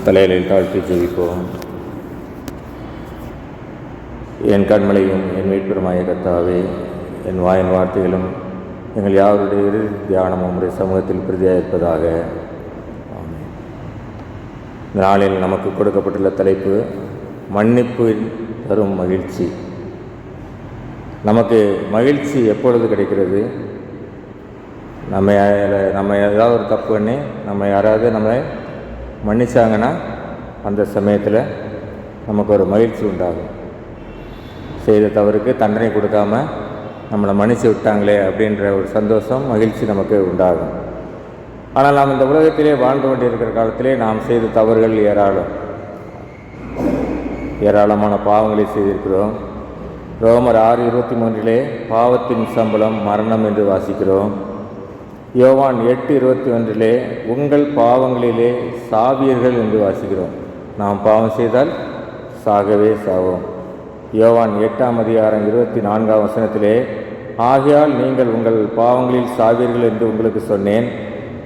தலையிலில் தாழ்த்தி ஜெபிப்போம். என் கண்மலையும் என் மீட்பெருமாய கர்த்தாவே, என் வாயின் வார்த்தைகளும் எங்கள் யாருடைய இறுதி தியானமும் உடைய சமூகத்தில் பிரதியாக இருப்பதாக. இந்த நாளில் நமக்கு கொடுக்கப்பட்டுள்ள தலைப்பு மன்னிப்பு தரும் மகிழ்ச்சி. நமக்கு மகிழ்ச்சி எப்பொழுது கிடைக்கிறது? நம்ம ஏதாவது ஒரு தப்பு பண்ணி நம்ம யாராவது நம்மளை மன்னிச்சாங்கன்னா அந்த சமயத்தில் நமக்கு ஒரு மகிழ்ச்சி உண்டாகும். செய்த தவறுக்கு தண்டனை கொடுக்காம நம்மளை மன்னிச்சு விட்டாங்களே அப்படின்ற ஒரு சந்தோஷம், மகிழ்ச்சி நமக்கு உண்டாகும். ஆனால் நாம் இந்த உலகத்திலே வாழ்ந்து கொண்டிருக்கிற காலத்திலே நாம் செய்த தவறுகள் ஏராளமான பாவங்களை செய்திருக்கிறோம். ரோமர் 6:23 பாவத்தின் சம்பளம் மரணம் என்று வாசிக்கிறோம். யோவான் 8:21 உங்கள் பாவங்களிலே சாவீர்கள் என்று வாசிக்கிறோம். நாம் பாவம் செய்தால் சாகவே சாவோம். யோவான் 8:24 ஆகையால் நீங்கள் உங்கள் பாவங்களில் சாவீர்கள் என்று உங்களுக்கு சொன்னேன்,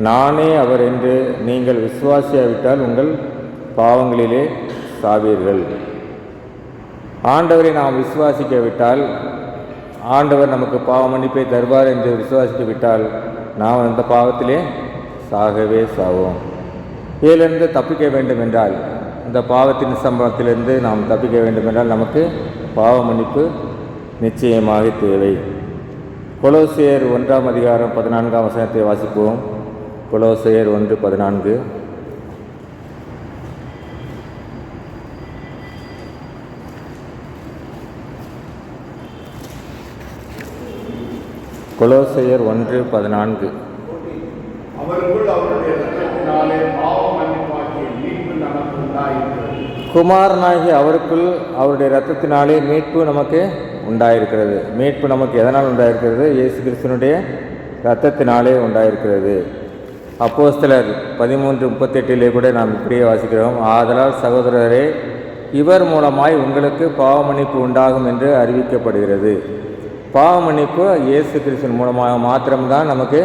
நானே அவர் என்று நீங்கள் விசுவாசியாவிட்டால் உங்கள் பாவங்களிலே சாவீர்கள். ஆண்டவரை நாம் விசுவாசிக்கவிட்டால், ஆண்டவர் நமக்கு பாவ மன்னிப்பை தருவார் என்று விசுவாசிக்கவிட்டால் நாம் அந்த பாவத்திலே சாகவே சாவோம். இதிலிருந்து தப்பிக்க வேண்டும் என்றால், இந்த பாவத்தின் சம்பளத்திலிருந்து நாம் தப்பிக்க வேண்டும் என்றால் நமக்கு பாவ மன்னிப்பு நிச்சயமாக தேவை. கொலோசியர் 1:14 வாசிப்போம். கொலோசியர் 1:14 கொலோசியர் 1:14 குமாரனாகிய அவருக்குள் அவருடைய இரத்தத்தினாலே மீட்பு நமக்கு உண்டாயிருக்கிறது. மீட்பு நமக்கு எதனால் உண்டாயிருக்கிறது? இயேசு கிறிஸ்துவினுடைய இரத்தத்தினாலே உண்டாயிருக்கிறது. அப்போஸ்தலர் 13:38 கூட நாம் இப்படியே வாசிக்கிறோம். ஆதலால் சகோதரரே, இவர் மூலமாய் உங்களுக்கு பாவமன்னிப்பு உண்டாகும் என்று அறிவிக்கப்படுகிறது. பாவமன்னிப்பு இயேசு கிறிஸ்துவின் மூலமாக மாத்திரம்தான் நமக்கு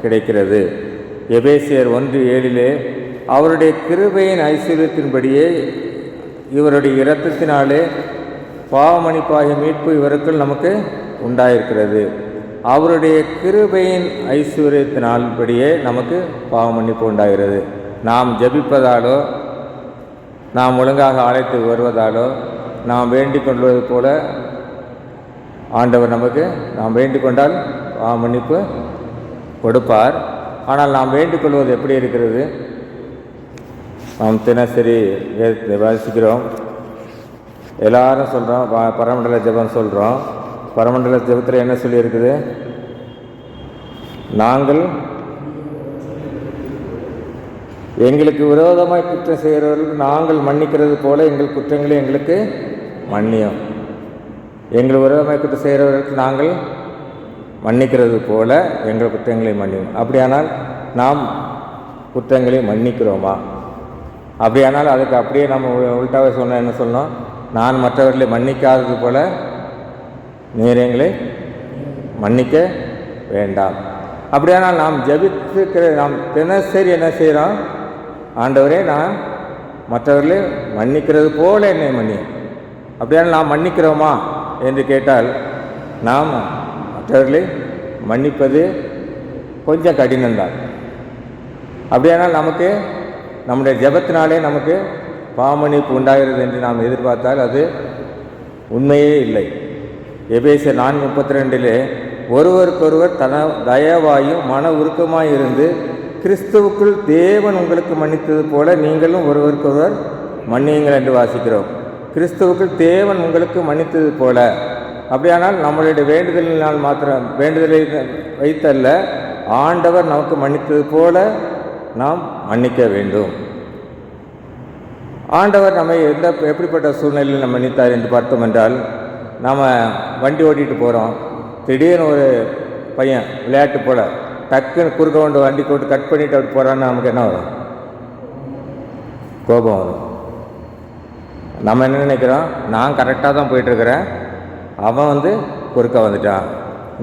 கிடைக்கிறது. எபேசியர் 1:7 அவருடைய கிருபையின் ஐஸ்வர்யத்தின்படியே இவருடைய இரத்தத்தினாலே பாவமன்னிப்பாகிய மீட்பு இவருக்குள் நமக்கு உண்டாயிருக்கிறது. அவருடைய கிருபையின் ஐஸ்வர்யத்தினால்படியே நமக்கு பாவமன்னிப்பு உண்டாகிறது. நாம் ஜெபிப்பதாலோ, நாம் ஒழுங்காக ஆலயத்துக்கு வருவதாலோ, நாம் வேண்டிக் கொள்வது போல ஆண்டவர் நாம் வேண்டிக் கொண்டால் மன்னிப்பு கொடுப்பார். ஆனால் நாம் வேண்டிக் கொள்வது எப்படி இருக்கிறது? நாம் தினசரி வாசிக்கிறோம், எல்லாரும் சொல்கிறோம், பரமண்டல ஜெபம் சொல்கிறோம். பரமண்டல ஜெபத்தில் என்ன சொல்லியிருக்குது? நாங்கள் எங்களுக்கு விரோதமாய் குற்றம் செய்கிறவர்களுக்கு நாங்கள் மன்னிக்கிறது போல எங்கள் குற்றங்களை எங்களுக்கு மன்னியும். எங்கள் விரோதமாய் குற்றம் செய்கிறவர்களுக்கு நாங்கள் மன்னிக்கிறது போல எங்கள் குற்றங்களை மன்னியும். அப்படியானால் நாம் குற்றங்களை மன்னிக்கிறோமா? அப்படியானால் அதுக்கு அப்படியே நம்ம உள்டாவே சொன்னால் என்ன சொல்லணும்? நான் மற்றவர்களை மன்னிக்காதது போல நீர் எங்களை மன்னிக்க வேண்டாம். அப்படியானால் நாம் ஜெபித்துக்கிற நாம் தினசரி என்ன செய்கிறோம்? ஆண்டவரே, நான் மற்றவர்களை மன்னிக்கிறது போல என்னை மன்னியும். அப்படியானால் நாம் மன்னிக்கிறோமா என்று கேட்டால், நாம் மற்றவர்களை மன்னிப்பது கொஞ்சம் கடினம்தான். அப்படியானால் நமக்கு நம்முடைய ஜெபத்தினாலே நமக்கு பாவமன்னிப்பு உண்டாகிறது என்று நாம் எதிர்பார்த்தால் அது உண்மையே இல்லை. எபேசியர் 4:32 ஒருவருக்கொருவர் தயவாயும் மன உருக்கமாய் இருந்து கிறிஸ்துவுக்குள் தேவன் உங்களுக்கு மன்னித்தது போல நீங்களும் ஒருவருக்கொருவர் மன்னியுங்கள் என்று வாசிக்கிறோம். கிறிஸ்துவுக்குள் தேவன் உங்களுக்கு மன்னித்தது போல. அப்படியானால் நம்மளுடைய வேண்டுதலினால் மாத்திரம், வேண்டுதலை வைத்தல்ல, ஆண்டவர் நமக்கு மன்னித்தது போல நாம் மன்னிக்க வேண்டும். ஆண்டவர் நம்மை எப்படிப்பட்ட சூழ்நிலையில் நம்ம மன்னித்தார் என்று பார்த்தோம் என்றால், நாம் வண்டி ஓட்டிகிட்டு போகிறோம், திடீர்னு ஒரு பையன் விளையாட்டு போல் டக்குன்னு குறுக்க கொண்டு வண்டி போட்டு கட் பண்ணிவிட்டு அப்படி போகிறான்னு நமக்கு என்ன வரும்? கோபம் வரும். நம்ம என்ன நினைக்கிறோம்? நான் கரெக்டாக தான் போயிட்டுருக்கிறேன், அவன் குறுக்க வந்துட்டான்,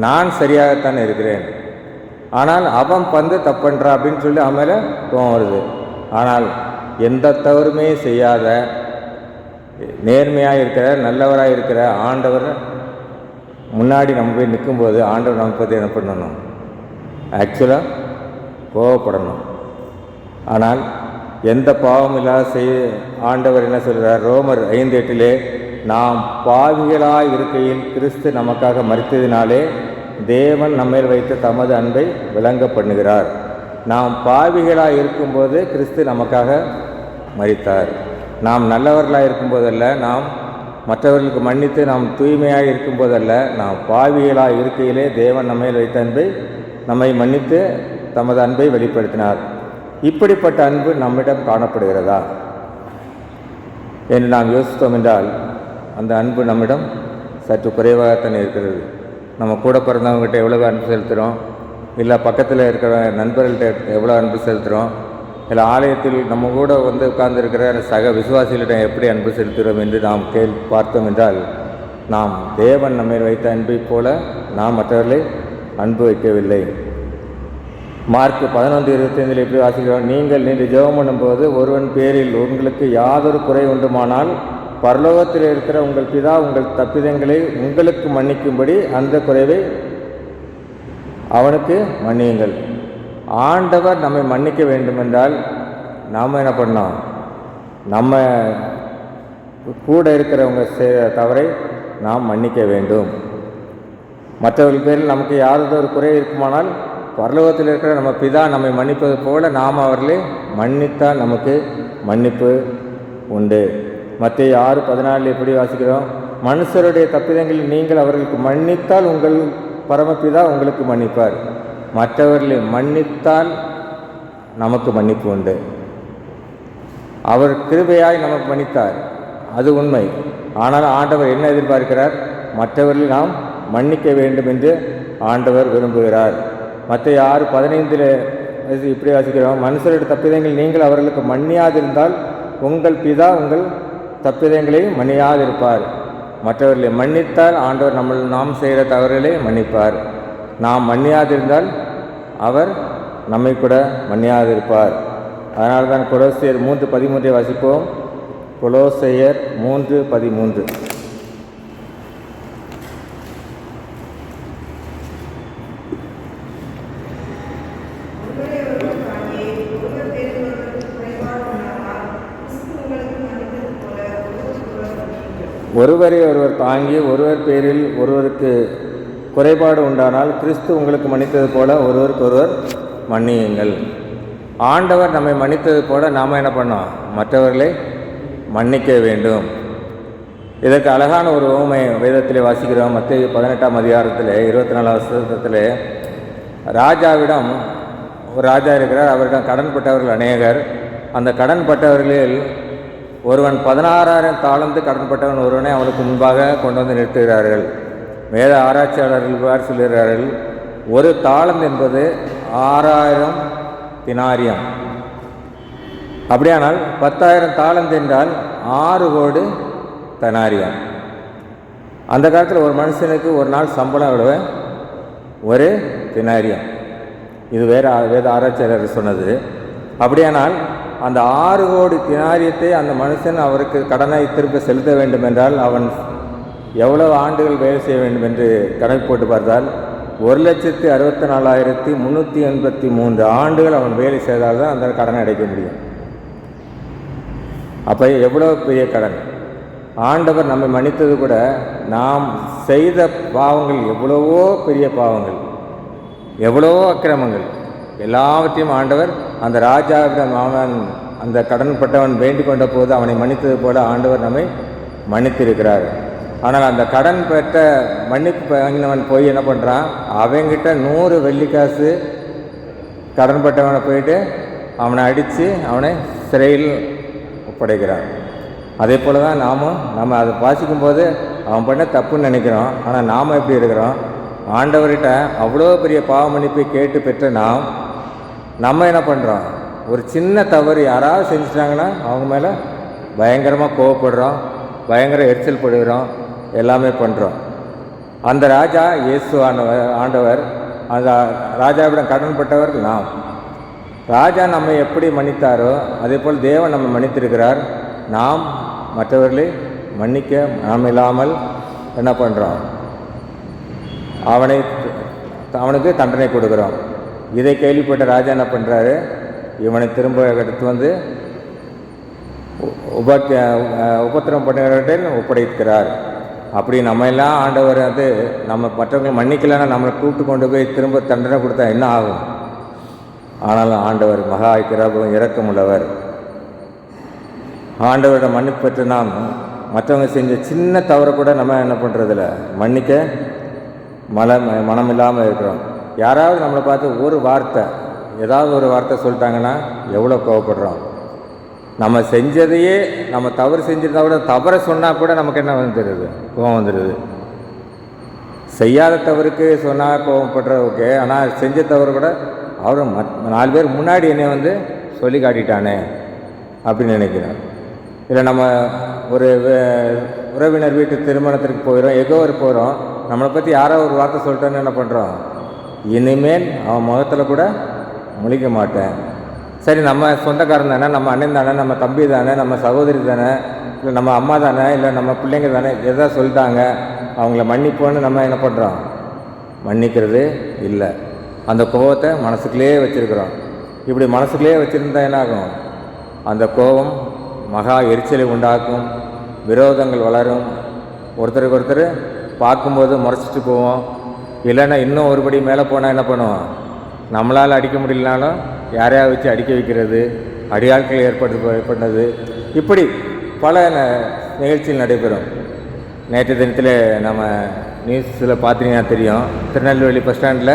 நான் சரியாகத்தான் இருக்கிறேன், ஆனால் அவன் தப்புன்றா அப்படின்னு சொல்லி அவன் மேலே கோபம் வருது. ஆனால் எந்த தவறுமே செய்யாத நேர்மையாக இருக்கிற நல்லவராக இருக்கிற ஆண்டவர் முன்னாடி நம்ம போய் நிற்கும்போது ஆண்டவர் நம்ம பற்றி என்ன பண்ணணும்? ஆக்சுவலாக கோவப்படணும். ஆனால் எந்த பாவம் இல்லாத ஆண்டவர் என்ன சொல்கிறார்? ரோமர் 5:8 நாம் பாவிகளாய் இருக்கையில் கிறிஸ்து நமக்காக மரித்ததினாலே தேவன் நம்மேல் வைத்த தமது அன்பை விளங்க பண்ணுகிறார். நாம் பாவிகளாய் இருக்கும்போது கிறிஸ்து நமக்காக மரித்தார். நாம் நல்லவர்களாக இருக்கும்போதல்ல, நாம் மற்றவர்களுக்கு மன்னித்து நாம் தூய்மையாக இருக்கும்போதல்ல, நாம் பாவிகளாக இருக்கையிலே தேவன் நம்மேல் வைத்த அன்பை நம்மை மன்னித்து தமது அன்பை வெளிப்படுத்தினார். இப்படிப்பட்ட அன்பு நம்மிடம் காணப்படுகிறதா என்று நாம் யோசித்தோம் என்றால் அந்த அன்பு நம்மிடம் சற்று குறைவாகத்தான் இருக்கிறது. நம்ம கூட பிறந்தவங்ககிட்ட எவ்வளோ அன்பு செலுத்துகிறோம், இல்லை பக்கத்தில் இருக்கிற நண்பர்கள்ட்ட எவ்வளோ அன்பு செலுத்துகிறோம், இல்லை ஆலயத்தில் நம்ம கூட வந்து உட்கார்ந்துருக்கிற சக விசுவாசிகளிடம் எப்படி அன்பு செலுத்துகிறோம் என்று நாம் பார்த்தோம் என்றால் நாம் தேவன் நம்மை வைத்த அன்பை போல நாம் மற்றவர்களை அன்பு வைக்கவில்லை. மார்க் 11:25 எப்படி வாசிக்கிறோம்? நீங்கள் நின்று ஜெபம் பண்ணும்போது ஒருவன் பேரில் உங்களுக்கு யாதொரு குறை உண்டுமானால் பரலோகத்தில் இருக்கிற உங்கள் பிதா உங்கள் தப்பிதங்களை உங்களுக்கு மன்னிக்கும்படி அந்த குறைவை அவனுக்கு மன்னியுங்கள். ஆண்டவர் நம்மை மன்னிக்க வேண்டுமென்றால் நாம் என்ன பண்ணோம்? நம்ம கூட இருக்கிறவங்க செய்கிற தவறை நாம் மன்னிக்க வேண்டும். மற்றவர்கள் பேரில் நமக்கு யாராவது ஒரு குறை இருக்குமானால் பரலோகத்தில் இருக்கிற நம்ம பிதா நம்மை மன்னிப்பது போல நாம் அவர்களை மன்னித்தால் நமக்கு மன்னிப்பு உண்டு. மத்தேயு 6:14 எப்படி வாசிக்கிறோம்? மனுஷருடைய தப்பிதங்களில் நீங்கள் அவர்களுக்கு மன்னித்தால் உங்கள் பரமபிதா உங்களுக்கு மன்னிப்பார். மற்றவர்களை மன்னித்தால் நமக்கு மன்னிப்பு உண்டு. அவர் கிருபையாய் நமக்கு மன்னித்தார், அது உண்மை. ஆனால் ஆண்டவர் என்ன எதிர்பார்க்கிறார்? மற்றவர்களை நாம் மன்னிக்க வேண்டும் என்று ஆண்டவர் விரும்புகிறார். மத்தேயு 6:15 இப்படி வாசிக்கிறோம், மனுஷருடைய தப்பிதங்கள் நீங்கள் அவர்களுக்கு மன்னியாதிருந்தால் உங்கள் பிதா உங்கள் தப்பிதங்களை மன்னியாதிருப்பார். மற்றவர்களை மன்னித்தால் ஆண்டவர் நாம் செய்கிற தவறுகளை மன்னிப்பார். நாம் மன்னியாதிருந்தால் அவர் நம்மை கூட மன்னியாதிருப்பார். அதனால தான் கொலோசியர் 3:13 வாசிப்போம். கொலோசியர் 3:13 ஒருவரை ஒருவர் தாங்கி ஒருவர் பேரில் ஒருவருக்கு குறைபாடு உண்டானால் கிறிஸ்து உங்களுக்கு மன்னித்தது போல ஒருவருக்கு ஒருவர் மன்னியுங்கள். ஆண்டவர் நம்மை மன்னித்தது போல நாம் என்ன பண்ணோம்? மற்றவர்களை மன்னிக்க வேண்டும். இதற்கு அழகான ஒரு உவமை வேதத்திலே வாசிக்கிறோம். மத்தேயு 18ஆம் அதிகாரத்தில் 24ஆம் வசனத்தில் ராஜாவிடம் ஒரு ராஜா இருக்கிறார். அவரிடம் கடன்பட்டவர்கள் அநேகர். அந்த கடன்பட்டவர்களில் ஒருவன் 16,000 தாலந்து கடன்பட்டவன் ஒருவனை அவனுக்கு முன்பாக கொண்டு வந்து நிறுத்துகிறார்கள். வேத ஆராய்ச்சியாளர்கள் சொல்கிறார்கள், ஒரு தாளந்து என்பது 6,000 தினாரியம். அப்படியானால் 10,000 தாளந்து என்றால் 6 கோடி தெனாரியம். அந்த காலத்தில் ஒரு மனுஷனுக்கு ஒரு நாள் சம்பளம் எவ்வளவு? ஒரு தினாரியம். இது வேத ஆராய்ச்சியாளர் சொன்னது. அப்படியானால் அந்த 6 கோடி தினாரியத்தை அந்த மனுஷன் அவருக்கு கடனை திரும்ப செலுத்த வேண்டும் என்றால் அவன் எவ்வளவு ஆண்டுகள் வேலை செய்ய வேண்டும் என்று கணக்கு போட்டு பார்த்தால் 1,64,383 ஆண்டுகள் அவன் வேலை செய்தால் தான் அந்த கடனை அடைக்க முடியும். அப்போ எவ்வளோ பெரிய கடன்! ஆண்டவர் நம்மை மன்னித்தது கூட நாம் செய்த பாவங்கள் எவ்வளவோ பெரிய பாவங்கள், எவ்வளவோ அக்கிரமங்கள் எல்லாவற்றையும் ஆண்டவர் அந்த ராஜாவிடம் அவன் அந்த கடன்பட்டவன் வேண்டிக் கொண்ட போது அவனை மன்னித்தது போல ஆண்டவர் நம்மை மன்னித்திருக்கிறார். ஆனால் அந்த கடன் பெற்ற மன்னிப்பு வாங்கினவன் போய் என்ன பண்ணுறான்? அவங்கிட்ட 100 வெள்ளிக்காசு கடன்பட்டவனை போயிட்டு அவனை அடித்து அவனை சிறையில் ஒப்படைக்கிறான். அதே போல் தான் நம்ம அதை வாசிக்கும்போது அவன் பண்ண தப்புன்னு நினைக்கிறோம். ஆனால் நாம் எப்படி இருக்கிறோம்? ஆண்டவர்கிட்ட அவ்வளோ பெரிய பாவ மன்னிப்பை கேட்டு பெற்ற நம்ம என்ன பண்ணுறோம்? ஒரு சின்ன தவறு யாராவது செஞ்சுட்டாங்கன்னா அவங்க மேலே பயங்கரமாக கோவப்படுறோம், பயங்கர எரிச்சல் படுகிறோம், எல்லாமே பண்ணுறோம். அந்த ராஜா இயேசு ஆண்டவர், அந்த ராஜாவிடம் கடன்பட்டவர் நாம். ராஜா நம்மை எப்படி மன்னித்தாரோ அதே போல் தேவன் நம்மை மன்னித்திருக்கிறார். நாம் மற்றவர்களை மன்னிக்க நாம் இல்லாமல் என்ன பண்ணுறோம்? அவனுக்கு தண்டனை கொடுக்குறோம். இதை கேள்விப்பட்ட ராஜா என்ன பண்ணுறாரு? இவனை திரும்ப எடுத்து வந்து உபத்திரம் பண்ணுகிறவர்கிட்ட ஒப்படைக்கிறார். அப்படி நம்ம எல்லாம் ஆண்டவர் வந்து நம்ம மற்றவங்களை மன்னிக்கலைன்னா நம்மளை கூப்பிட்டு கொண்டு போய் திரும்ப தண்டனை கொடுத்தா என்ன ஆகும்? ஆனாலும் ஆண்டவர் மகா கிருபையும் இரக்கமுள்ளவர். ஆண்டவரோட மன்னிப்பு பெற்று நாம் மற்றவங்க செஞ்ச சின்ன தவறை கூட நம்ம என்ன பண்ணுறதில்ல, மன்னிக்க மனம் இல்லாமல் இருக்கிறோம். யாராவது நம்மளை பார்த்து ஒரு வார்த்தை, ஏதாவது ஒரு வார்த்தை சொல்லிட்டாங்கன்னா எவ்வளோ கோவப்படுறோம். நம்ம செஞ்சதையே நம்ம தவறு செஞ்சிருந்தா கூட தவறை சொன்னால் கூட நமக்கு என்ன வந்துடுது? கோவம் வந்துடுது. செய்யாத தவறுக்கு சொன்னால் கோவப்படுற ஓகே, ஆனால் செஞ்ச தவறு கூட அவரும் 4 பேர் முன்னாடி என்னை வந்து சொல்லி காட்டிட்டானே அப்படின்னு நினைக்கிறேன். இல்லை நம்ம ஒரு உறவினர் வீட்டு திருமணத்திற்கு போகிறோம், எகோவர் போகிறோம், நம்மளை பற்றி யாரோ ஒரு வார்த்தை சொல்லிட்டோன்னு என்ன பண்ணுறோம்? இனிமேல் அவன் முகத்தில் கூட முழிக்க மாட்டேன். சரி, நம்ம சொந்தக்காரன் தானே, நம்ம அண்ணன் தானே, நம்ம தம்பி தானே, நம்ம சகோதரி தானே, இல்லை நம்ம அம்மா தானே, இல்லை நம்ம பிள்ளைங்க தானே, எதா சொல்லிட்டாங்க அவங்கள மன்னிப்போன்னு நம்ம என்ன பண்ணுறோம்? மன்னிக்கிறது இல்லை. அந்த கோபத்தை மனசுக்குள்ளேயே வச்சுருக்குறோம். இப்படி மனசுக்குள்ளேயே வச்சுருந்தா என்னாகும்? அந்த கோபம் மகா எரிச்சலை உண்டாக்கும், விரோதங்கள் வளரும், ஒருத்தருக்கு ஒருத்தர் பார்க்கும்போது முறைச்சிட்டு போவோம். இல்லைன்னா இன்னும் ஒருபடி மேலே போனால் என்ன பண்ணுவோம்? நம்மளால் அடிக்க முடியலனாலும் யாரையா வச்சு அடிக்க வைக்கிறது, அடியாட்கள் ஏற்பட்டது, இப்படி பல நிகழ்ச்சிகள் நடைபெறும். நேற்று தினத்தில் நம்ம நியூஸில் பார்த்தீங்கன்னா தெரியும், திருநெல்வேலி பஸ் ஸ்டாண்டில்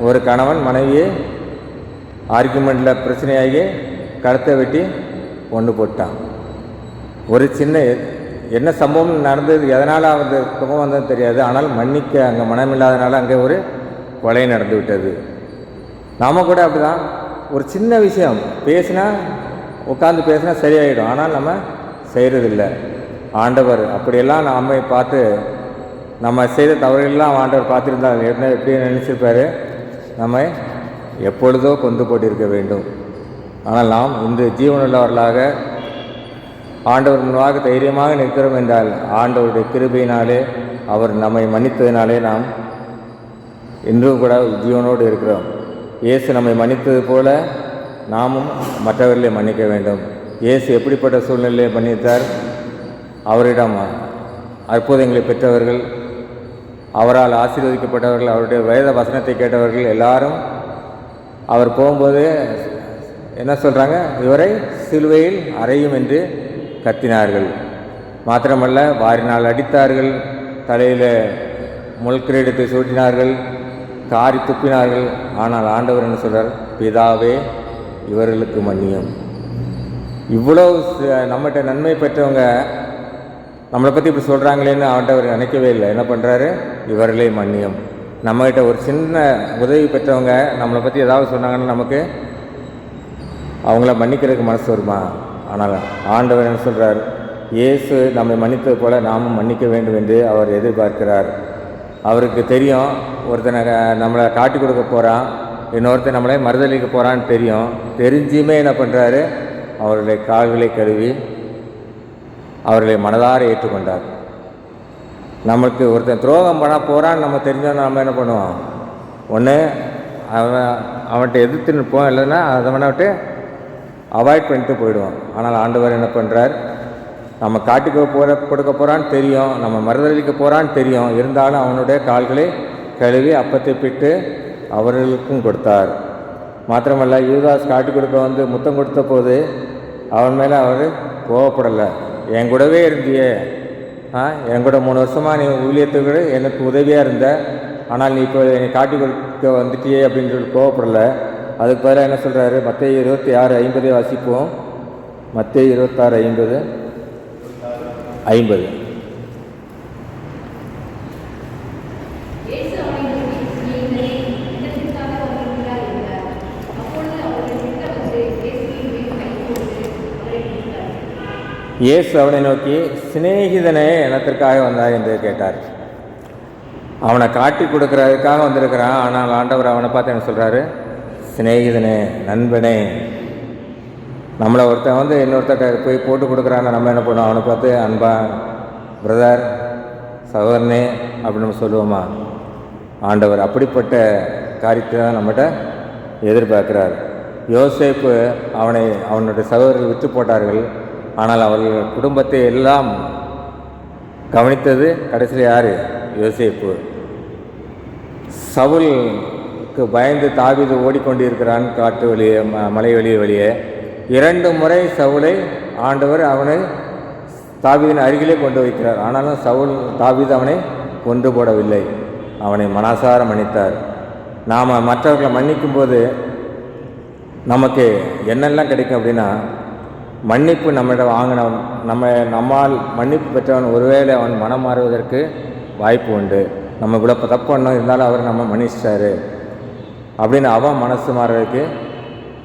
ஒரு கணவன் மனைவியை ஆர்கியூமெண்ட்டில் பிரச்சனையாகி கழுத்தை வெட்டி கொண்டு போட்டான். ஒரு சின்ன என்ன சம்பவம் நடந்தது, எதனால் அந்த கோபம் வந்ததுன்னு தெரியாது. ஆனால் மன்னிக்க அங்கே மனமில்லாதனால அங்கே ஒரு கொலை நடந்து விட்டது. நாம் கூட அப்படி தான், ஒரு சின்ன விஷயம் பேசினா உட்காந்து பேசினா சரியாயிடும், ஆனால் நம்ம செய்கிறதில்லை. ஆண்டவர் அப்படியெல்லாம் நம்மை பார்த்து நம்ம செய்த தவறுகள்லாம் ஆண்டவர் பார்த்துருந்தால் என்ன எப்படி நினச்சிருப்பார்? நம்மை எப்பொழுதோ கொண்டு போட்டிருக்க வேண்டும். ஆனால் நாம் இன்று ஜீவனுள்ளவர்களாக ஆண்டவர் முன்பாக தைரியமாக நிற்கிறோம் என்றால் ஆண்டவருடைய கிருபையினாலே, அவர் நம்மை மன்னித்ததினாலே நாம் இன்றும் கூட ஜீவனோடு இருக்கிறோம். இயேசு நம்மை மன்னித்தது போல நாமும் மற்றவர்களை மன்னிக்க வேண்டும். இயேசு எப்படிப்பட்ட சூழ்நிலையை மன்னித்தார்? அவரிடம் அற்புதங்களை பெற்றவர்கள், அவரால் ஆசீர்வதிக்கப்பட்டவர்கள், அவருடைய வேத வசனத்தை கேட்டவர்கள் எல்லாரும் அவர் போகும்போது என்ன சொல்கிறாங்க? இவரை சிலுவையில் அறையும் என்று கத்தினார்கள். மாத்திரமல்ல, வாரினால் அடித்தார்கள், தலையில் முள்கிரீடத்தை சூட்டினார்கள், காரி துப்பினார்கள். ஆனால் ஆண்டவர் என்ன சொல்கிறார்? பிதாவே, இவர்களுக்கு மன்னியும். இவ்வளோ நம்மகிட்ட நன்மை பெற்றவங்க நம்மளை பற்றி இப்படி சொல்கிறாங்களேன்னு ஆண்டவர் நினைக்கவே இல்லை. என்ன பண்ணுறாரு? இவர்களே மன்னியும். நம்மகிட்ட ஒரு சின்ன உதவி பெற்றவங்க நம்மளை பற்றி ஏதாவது சொன்னாங்கன்னா நமக்கு அவங்கள மன்னிக்கிறதுக்கு மனசு வருமா? ஆனால் ஆண்டவர் என்ன சொல்கிறார்? இயேசு நம்மை மன்னித்தது போல நாமும் மன்னிக்க வேண்டும் என்று அவர் எதிர்பார்க்கிறார். அவருக்கு தெரியும் ஒருத்தனை நம்மளை காட்டி கொடுக்க போகிறான், இன்னொருத்தர் நம்மளை மறுதளிக்க போகிறான்னு தெரியும். தெரிஞ்சுமே என்ன பண்ணுறாரு? அவர்களுடைய கால்களை கழுவி அவர்களை மனதார ஏற்றுக்கொண்டார். நமக்கு ஒருத்தன் துரோகம் பண்ண போகிறான்னு நம்ம தெரிஞ்சோன்னா நம்ம என்ன பண்ணுவோம்? ஒன்று அவன்கிட்ட எதிர்த்து நிற்போம், இல்லைன்னா அதை விட்டு அவாய்ட் பண்ணிட்டு போயிடுவோம். ஆனால் ஆண்டவர் என்ன பண்ணுறார்? நம்ம காட்டிக்க கொடுக்க போகிறான்னு தெரியும், நம்ம மறுதளிக்க போகிறான்னு தெரியும், இருந்தாலும் அவனுடைய கால்களை கழுவி அப்பத்தை பிட்டு அவர்களுக்கும் கொடுத்தார். மாத்திரமல்ல, யூதாஸ் காட்டி கொடுக்க வந்து முத்தம் கொடுத்த போது அவன் மேலே அவர் கோவப்படலை. என் கூடவே இருந்தியே, என் கூட 3 வருஷமாக நீ ஊழியத்துக்கு எனக்கு உதவியாக இருந்த, ஆனால் நீ இப்போ என்னை காட்டி கொடுக்க வந்துட்டியே அப்படின்னு சொல்லி கோவப்படலை. அதுக்கு பதிலாக என்ன சொல்கிறாரு? மத்தேயு 26:50 வாசிப்போம். மத்தேயு 26:50. இயேசு அவனை நோக்கி, சிநேகிதனே எனத்திற்காக வந்தார் என்று கேட்டார். அவனை காட்டி கொடுக்கறதுக்காக வந்திருக்கிறான். ஆனால் ஆண்டவர் அவனை பார்த்து என்ன சொல்கிறாரு? சிநேகிதனே, நண்பனே. நம்மளை ஒருத்தன் வந்து இன்னொருத்தர் போய் போட்டு கொடுக்குறான்னு நம்ம என்ன பண்ணுவோம்? அவனை பார்த்து அன்பா, பிரதர், சகோதரனே அப்படின்னு நம்ம சொல்லுவோமா? ஆண்டவர் அப்படிப்பட்ட காரியத்தை தான் நம்மகிட்ட எதிர்பார்க்கிறார். யோசேப்பு அவனுடைய சகோதரர்கள் விற்று போட்டார்கள். ஆனால் அவர்கள் குடும்பத்தை எல்லாம் கவனித்தது கடைசியில் யார்? யோசேப்பு. சவுலுக்கு பயந்து தாவீது ஓடிக்கொண்டிருக்கிறான் காட்டு வழியே, மலை வழியே 2 முறை சவுலை ஆண்டவர் அவனை தாவீதின் அருகிலே கொண்டு வைக்கிறார். ஆனாலும் தாவீது அவனை கொண்டு போடவில்லை, அவனை மனசார மன்னித்தார். நாம் மற்றவர்களை மன்னிக்கும் போது நமக்கு என்னெல்லாம் கிடைக்கும் அப்படின்னா, மன்னிப்பு நம்மிடம் வாங்கினவன் நம்மால் மன்னிப்பு பெற்றவன் ஒருவேளை அவன் மனம் மாறுவதற்கு வாய்ப்பு உண்டு. நம்ம இவ்வளோ தப்பு பண்ணோம், இருந்தாலும் அவர் நம்ம மன்னிச்சிட்டாரு அப்படின்னு அவன் மனசு மாறுவதற்கு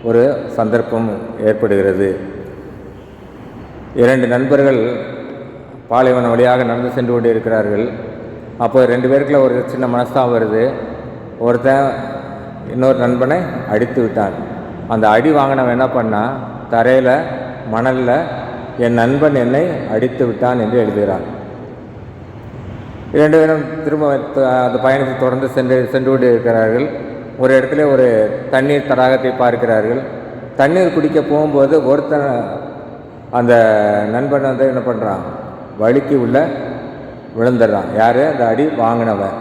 ஒரு சந்தர்ப்பம் ஏற்படுகிறது. 2 நண்பர்கள் பாலைவனம் வழியாக நடந்து சென்று கொண்டு இருக்கிறார்கள். அப்போ 2 பேருக்குள்ள ஒரு சின்ன மனஸ்தாபம் வருது. ஒருத்தன் இன்னொரு நண்பனை அடித்து விட்டான். அந்த அடி வாங்கினவன் என்ன பண்ணான்? தரையில் மணலில் என் நண்பன் என்னை அடித்து விட்டான் என்று எழுதுகிறான். 2 பேரும் திரும்ப அந்த பயணத்தை தொடர்ந்து சென்று கொண்டு இருக்கிறார்கள். ஒரு இடத்துல ஒரு தண்ணீர் தடாகத்தை பார்க்கிறார்கள். தண்ணீர் குடிக்க போகும்போது ஒருத்தன் அந்த நண்பன் வந்து என்ன பண்ணுறான்? வழுக்கி உள்ள விழுந்துடுறான். யார்? அந்த அடி வாங்கினவன்.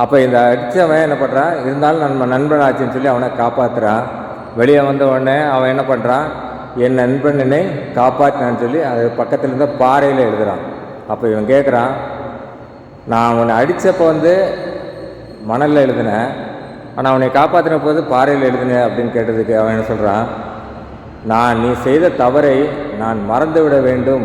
அப்போ இந்த அடித்தவன் என்ன பண்ணுறான்? இருந்தாலும் நம்ம நண்பன் ஆச்சுன்னு சொல்லி அவனை காப்பாற்றுறான். வெளியே வந்த உடனே அவன் என்ன பண்ணுறான்? என் நண்பன் என்னை காப்பாற்றினான்னு சொல்லி அது பக்கத்தில் இருந்த பாறையில் எழுதுகிறான். அப்போ இவன் கேட்குறான், நான் அவனை அடித்தப்போ வந்து மணலில் எழுதினேன், ஆனால் அவனை காப்பாற்றின போது பாறையில் எழுதினேன் அப்படின்னு கேட்டதுக்கு அவன் என்ன சொல்கிறான்? நீ செய்த தவறை நான் மறைத்து விட வேண்டும்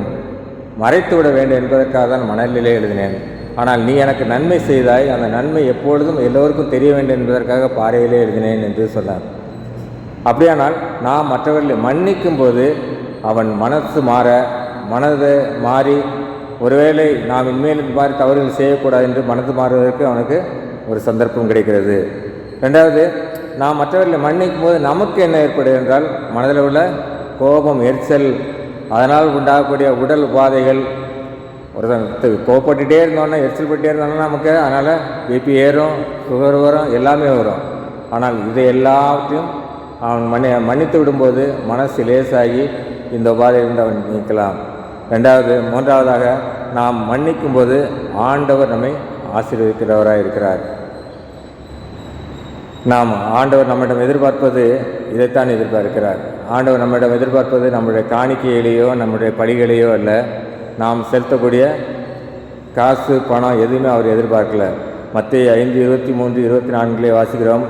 என்பதற்காக தான் மணலிலே எழுதினேன். ஆனால் நீ எனக்கு நன்மை செய்தாய், அந்த நன்மை எப்பொழுதும் எல்லோருக்கும் தெரிய வேண்டும் என்பதற்காக பாறையிலே எழுதினேன் என்று சொன்னான். அப்படியானால் நாம் மற்றவர்களை மன்னிக்கும் போது அவன் மனது மாறி ஒருவேளை நாம் இனிமேல் இந்த மாதிரி தவறுகள் செய்யக்கூடாது என்று மனது மாறுவதற்கு அவனுக்கு ஒரு சந்தர்ப்பம் கிடைக்கிறது. 2வது, நாம் மற்றவர்களை மன்னிக்கும் போது நமக்கு என்ன ஏற்படுது என்றால் மனதில் உள்ள கோபம், எரிச்சல், அதனால் உண்டாகக்கூடிய உடல் உபாதைகள். ஒருத்தன் கோபப்பட்டுகிட்டே இருந்தோன்னா, எரிச்சல் பட்டுட்டே இருந்தோன்னா நமக்கு அதனால் பிபி ஏறும், சுகர் வரும், எல்லாமே வரும். ஆனால் இதை எல்லாத்தையும் அவன் மன்னித்து விடும்போது மனசு லேசாகி இந்த உபாதையிலிருந்து அவன் நீக்கலாம். 3வதாக நாம் மன்னிக்கும் போது ஆண்டவர் நம்மை ஆசீர்வதிக்கிறவராக இருக்கிறார். ஆண்டவர் நம்மிடம் எதிர்பார்ப்பது இதைத்தான் எதிர்பார்க்கிறார். ஆண்டவர் நம்மிடம் எதிர்பார்ப்பது நம்முடைய காணிக்கையிலேயோ நம்முடைய பலிகளையோ அல்ல. நாம் செலுத்தக்கூடிய காசு, பணம் எதுவுமே அவர் எதிர்பார்க்கல. மத்தேயு 5:23-24 வாசிக்கிறோம்.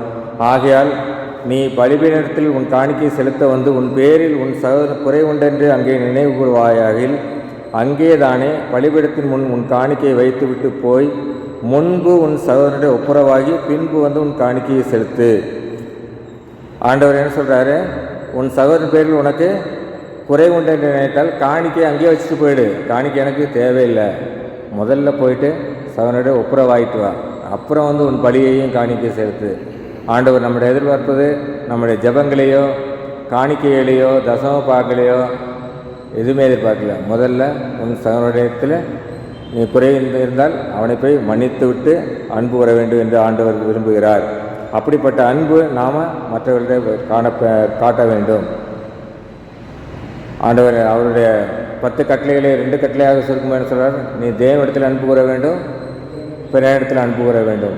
ஆகையால் நீ பலிபீடத்தில் உன் காணிக்கை செலுத்த வந்து உன் பேரில் உன் சகோதரன் குறை உண்டென்று அங்கே நினைவு கூறுவாயாகில் அங்கேதானே பலிபீடத்தின் முன் உன் காணிக்கையை வைத்துவிட்டு போய் முன்பு உன் சகோதரனுடைய ஒப்புரவாகி பின்பு வந்து உன் காணிக்கையை செலுத்து. ஆண்டவர் என்ன சொல்கிறாரு? உன் சகோதரன் பேரில் உனக்கு குறை உண்டென்று நினைத்தால் காணிக்கையை அங்கேயே வச்சுட்டு போயிடு. காணிக்கை எனக்கு தேவையில்லை. முதல்ல போயிட்டு சகோதரனுடைய ஒப்புரவாயிட்டு வா, அப்புறம் வந்து உன் பலியையும் காணிக்கை செலுத்து. ஆண்டவர் நம்முடைய எதிர்பார்ப்பது நம்முடைய ஜெபங்களையோ காணிக்கைகளையோ தசம பாகங்களையோ எதுவுமே எதிர்பார்க்கல. முதல்ல உன் சகோதரத்தில் நீ குறை இருந்தால் அவனை போய் மன்னித்து விட்டு அன்பு வர வேண்டும் என்று ஆண்டவர் விரும்புகிறார். அப்படிப்பட்ட அன்பு நாம் மற்றவர்களிடம் காட்ட வேண்டும். ஆண்டவர் அவருடைய 10 கட்டளைகளை 2 கட்டளையாக சுருக்குமாறு சொல்கிறார். நீ தேவனிடத்தில் அன்பு கூற வேண்டும், பிற இடத்தில் அன்பு கூற வேண்டும்.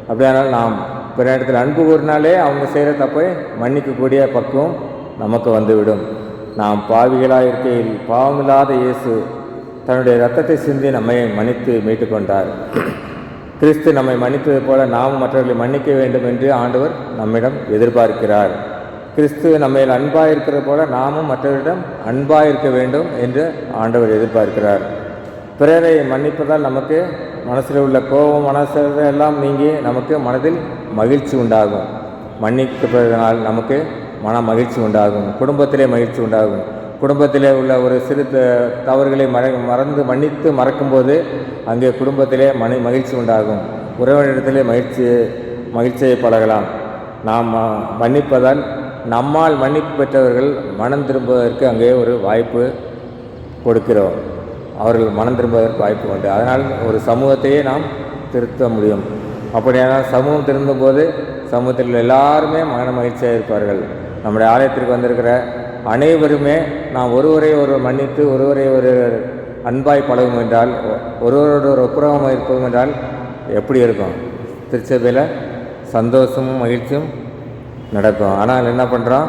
அப்படியானால் நாம் பிற இடத்தில் அன்பு கூறினாலே அவங்க செய்கிற தப்பை மன்னிக்கக்கூடிய பக்குவம் நமக்கு வந்துவிடும். நாம் பாவிகளாக இருக்கையில் பாவமில்லாத இயேசு தன்னுடைய இரத்தத்தை சிந்தி நம்மை மன்னித்து மீட்டு கொண்டார். கிறிஸ்து நம்மை மன்னித்தது போல நாம் மற்றவர்களை மன்னிக்க வேண்டும் என்று ஆண்டவர் நம்மிடம் எதிர்பார்க்கிறார். கிறிஸ்து நம்மையில் அன்பாக இருக்கிறது போல நாமும் மற்றவரிடம் அன்பாக இருக்க வேண்டும் என்று ஆண்டவர் எதிர்பார்க்கிறார். பிறரை மன்னிப்பதால் நமக்கு மனசில் உள்ள கோபம், எல்லாம் நீங்கி நமக்கு மனதில் மகிழ்ச்சி உண்டாகும். மன்னிக்கப்படுவதனால் நமக்கு மன மகிழ்ச்சி உண்டாகும், குடும்பத்திலே மகிழ்ச்சி உண்டாகும். குடும்பத்திலே உள்ள ஒரு சிறு தவறுகளை மறந்து மன்னித்து மறக்கும்போது அங்கே குடும்பத்திலே மகிழ்ச்சி உண்டாகும். உறவினரிடத்திலே மகிழ்ச்சியை பழகலாம். நாம் மன்னிப்பதால் நம்மால் மன்னிப்பு பெற்றவர்கள் மனம் திரும்புவதற்கு அங்கே ஒரு வாய்ப்பு கொடுக்கிறோம். அவர்கள் மனம் திரும்புவதற்கு வாய்ப்பு உண்டு. அதனால் ஒரு சமூகத்தையே நாம் திருத்த முடியும். அப்படியானால் சமூகம் திரும்பும்போது சமூகத்தில் எல்லாருமே மன மகிழ்ச்சியாக இருப்பார்கள். நம்முடைய ஆலயத்திற்கு வந்திருக்கிற அனைவருமே நாம் ஒருவரை ஒருவர் மன்னித்து ஒருவரை ஒரு அன்பாய் பழகும் என்றால், ஒருவரோட ஒரு ஒப்புரவமாக இருப்போம் என்றால் எப்படி இருக்கும்? திருச்சபையில் சந்தோஷமும் மகிழ்ச்சியும் நடக்கும். ஆனால் என்ன பண்ணுறோம்?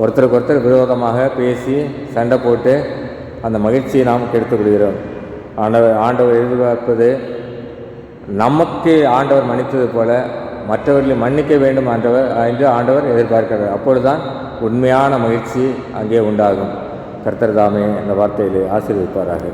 ஒருத்தருக்கு ஒருத்தர் விரோதமாக பேசி சண்டை போட்டு அந்த மகிழ்ச்சியை நாம் கெடுத்துக் கொள்கிறோம். ஆண்டவர் எதிர்பார்ப்பது நமக்கு ஆண்டவர் மன்னித்தது போல மற்றவர்களை மன்னிக்க வேண்டும் என்று ஆண்டவர் எதிர்பார்க்கிறார். அப்பொழுதுதான் உண்மையான மகிழ்ச்சி அங்கே உண்டாகும். கர்த்தர் தாமே இந்த வார்த்தையிலே ஆசீர்வதிப்பாராக.